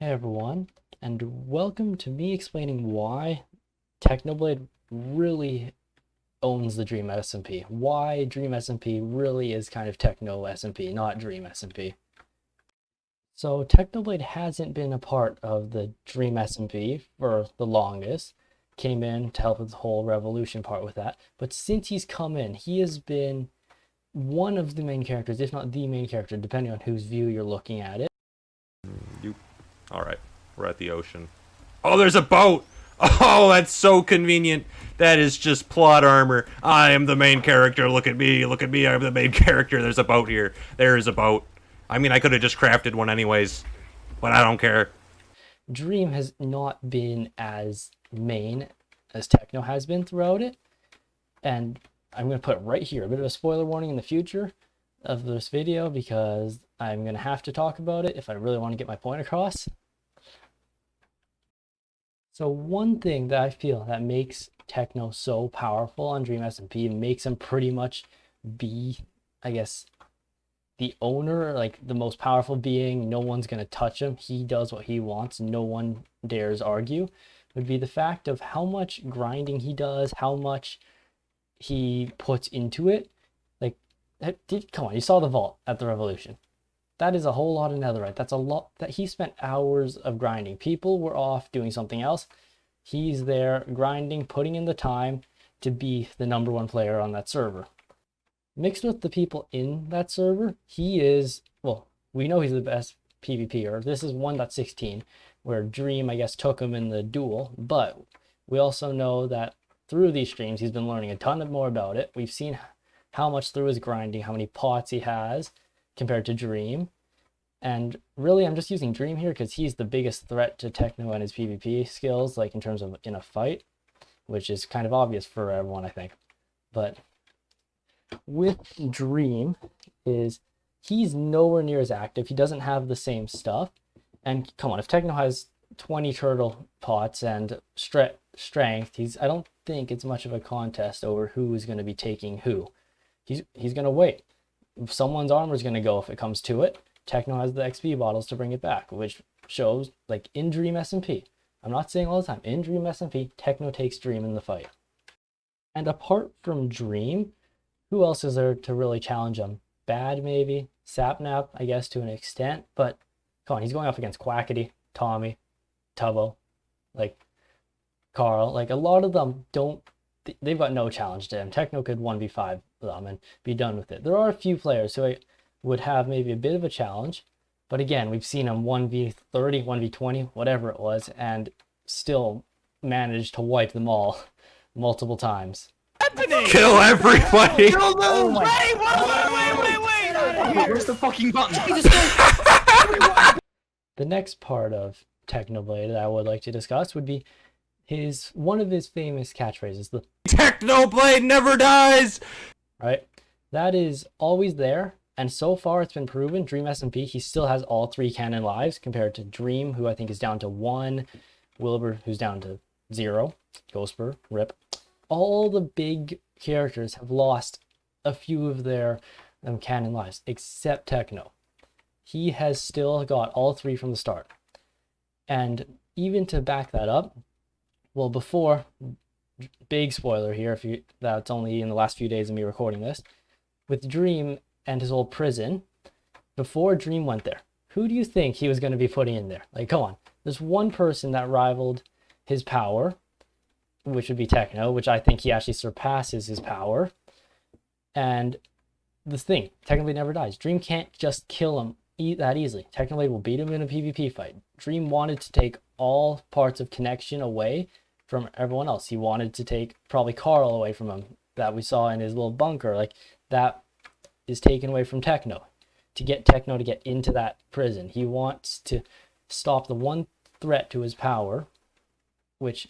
Hey everyone, and welcome to me explaining why Technoblade really owns the Dream SMP. Why Dream SMP really is kind of Techno SMP, not Dream SMP. So Technoblade hasn't been a part of the Dream SMP for the longest. Came in to help with the whole revolution part with that. But since he's come in, he has been one of the main characters, if not the main character, depending on whose view you're looking at it. Alright, we're at the ocean. Oh, there's a boat! Oh, that's so convenient. That is just plot armor. I am the main character. Look at me, I'm the main character. There's a boat here. There is a boat. I mean, I could have just crafted one anyways, but I don't care. Dream has not been as main as Techno has been throughout it, and I'm going to put right here a bit of a spoiler warning in the future of this video because I'm going to have to talk about it if I really want to get my point across. So one thing that I feel that makes Techno so powerful on Dream SMP makes him pretty much be, I guess, the owner, like the most powerful being. No one's going to touch him. He does what he wants. No one dares argue. Would be the fact of how much grinding he does, how much he puts into it. Like, come on, you saw the vault at the Revolution. That is a whole lot of netherite. That's a lot that he spent hours of grinding. People were off doing something else. He's there grinding, putting in the time to be the #1 player on that server. Mixed with the people in that server, he is, well, we know he's the best PvPer. This is 1.16, where Dream, I guess, took him in the duel, but we also know that through these streams, he's been learning a ton more about it. We've seen how much through his grinding, how many pots he has compared to Dream. And really, I'm just using Dream here because he's the biggest threat to Techno and his PvP skills, like in terms of in a fight, which is kind of obvious for everyone, I think. But with Dream is he's nowhere near as active. He doesn't have the same stuff. And come on, if Techno has 20 turtle pots and strength, I don't think it's much of a contest over who is going to be taking who. He's going to wait. Someone's armor is going to go if it comes to it. Techno has the XP bottles to bring it back, which shows, like, in Dream SMP. I'm not saying all the time. In Dream SMP, Techno takes Dream in the fight. And apart from Dream, who else is there to really challenge him? Bad, maybe. Sapnap, I guess, to an extent. But, come on, he's going up against Quackity, Tommy, Tubbo, like, Carl. Like, a lot of them don't... They've got no challenge to him. Techno could 1v5 them and be done with it. There are a few players who would have maybe a bit of a challenge, but again, we've seen him 1v30, 1v20, whatever it was, and still managed to wipe them all multiple times. Kill everybody! Oh wait! Where's the fucking button? The next part of Technoblade that I would like to discuss would be one of his famous catchphrases, the Technoblade never dies! Right? That is always there, and so far it's been proven. Dream SMP, he still has all 3 canon lives compared to Dream, who I think is down to 1, Wilbur, who's down to 0, Ghostbur, RIP. All the big characters have lost a few of their canon lives, except Techno. He has still got all 3 from the start. And even to back that up, well, before, big spoiler here, that's only in the last few days of me recording this, with Dream and his old prison, before Dream went there, who do you think he was going to be putting in there? Like, come on, there's one person that rivaled his power, which would be Techno, which I think he actually surpasses his power. And this thing, Technoblade never dies. Dream can't just kill him that easily. Technoblade will beat him in a PvP fight. Dream wanted to take all parts of connection away from everyone else. He wanted to take probably Carl away from him, that we saw in his little bunker. Like, that is taken away from Techno to get Techno to get into that prison. He wants to stop the one threat to his power, which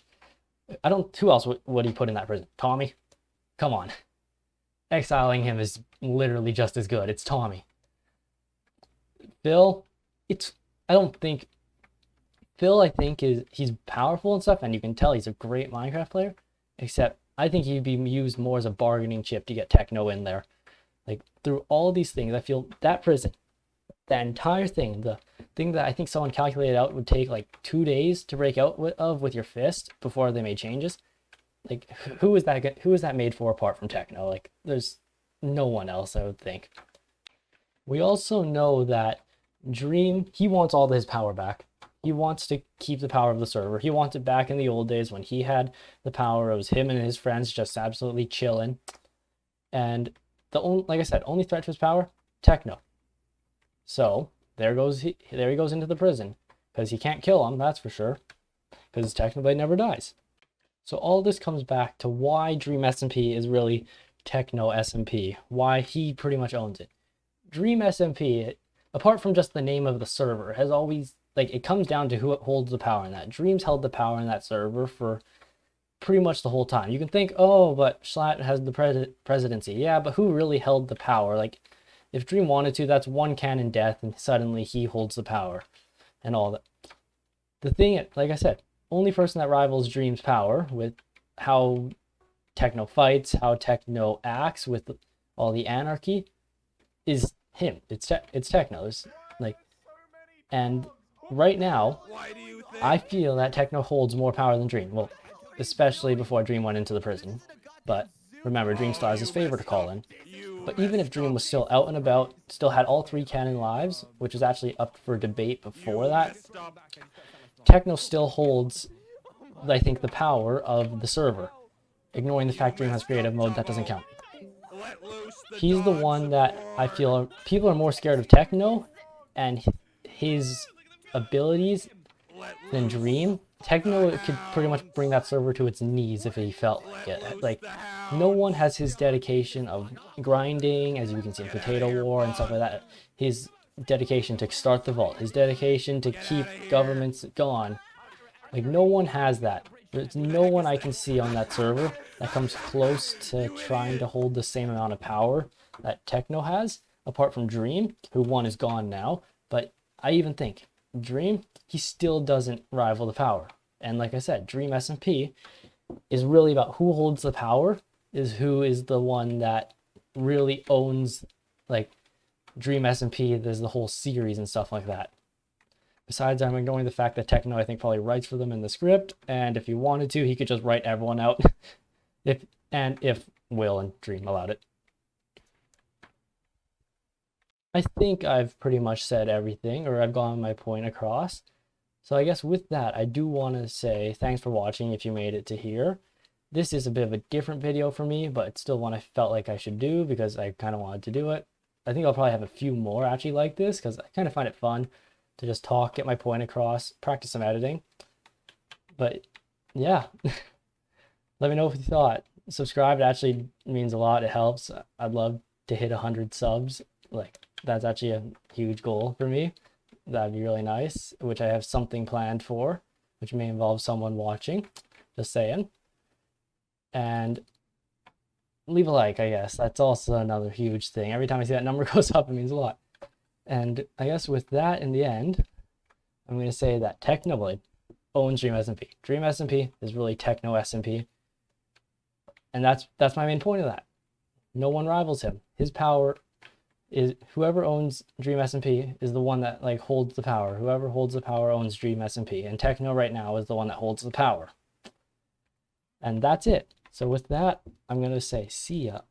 who else would he put in that prison? Tommy? Come on. Exiling him is literally just as good. It's Tommy. Phil, Phil, I think, he's powerful and stuff, and you can tell he's a great Minecraft player, except I think he'd be used more as a bargaining chip to get Techno in there. Like, through all these things, I feel that prison, that entire thing, the thing that I think someone calculated out would take like 2 days to break out with your fist before they made changes. Like, who is that made for apart from Techno? Like, there's no one else, I would think. We also know that Dream, he wants all his power back. He wants to keep the power of the server. He wants it back in the old days when he had the power. It was him and his friends just absolutely chilling. And the only, like I said, only threat to his power, Techno. So there he goes into the prison, because he can't kill him, that's for sure, because Technoblade never dies. So all this comes back to why Dream SMP is really Techno SMP, why he pretty much owns it. Dream SMP, apart from just the name of the server, has always, like, it comes down to who holds the power in that. Dream's held the power in that server for pretty much the whole time. You can think, oh, but Schlatt has the presidency. Yeah, but who really held the power? Like, if Dream wanted to, that's one cannon death, and suddenly he holds the power and all that. The thing, like I said, only person that rivals Dream's power with how Techno fights, how Techno acts with all the anarchy, is him. It's Techno. It's like, and right now, I feel that Techno holds more power than Dream. Well, especially before Dream went into the prison. But remember, Dream still has his favor to call in. But even if Dream was still out and about, still had all 3 canon lives, which was actually up for debate before that, Techno still holds, I think, the power of the server. Ignoring the fact Dream has creative mode, that doesn't count. He's the one that I feel people are more scared of Techno and his abilities than Dream. Techno could pretty much bring that server to its knees if he felt like it. Like, no one has his dedication of grinding, as you can see in Potato War and stuff like that. His dedication to start the vault, his dedication to keep governments gone. Like, no one has that. There's no one I can see on that server that comes close to trying to hold the same amount of power that Techno has, apart from Dream, who one is gone now. But I even think Dream, he still doesn't rival the power. And like I said, Dream SMP is really about who holds the power, is who is the one that really owns, like, Dream SMP. There's the whole series and stuff like that. Besides, I'm ignoring the fact that Techno, I think, probably writes for them in the script, and if he wanted to, he could just write everyone out, if Will and Dream allowed it. I think I've pretty much said everything, or I've gotten my point across. So I guess with that, I do want to say thanks for watching if you made it to here. This is a bit of a different video for me, but it's still one I felt like I should do because I kind of wanted to do it. I think I'll probably have a few more actually like this because I kind of find it fun to just talk, get my point across, practice some editing. But yeah, let me know what you thought. Subscribe, it actually means a lot. It helps. I'd love to hit 100 subs. Like, that's actually a huge goal for me. That'd be really nice, which I have something planned for, which may involve someone watching, just saying. And leave a like, I guess. That's also another huge thing. Every time I see that number goes up, it means a lot. And I guess with that in the end, I'm going to say that Technoblade owns Dream SMP. Dream SMP is really Techno SMP. And that's my main point of that. No one rivals him. His power is, whoever owns Dream SMP is the one that, like, holds the power. Whoever holds the power owns Dream SMP. And Techno right now is the one that holds the power. And that's it. So with that, I'm going to say see ya.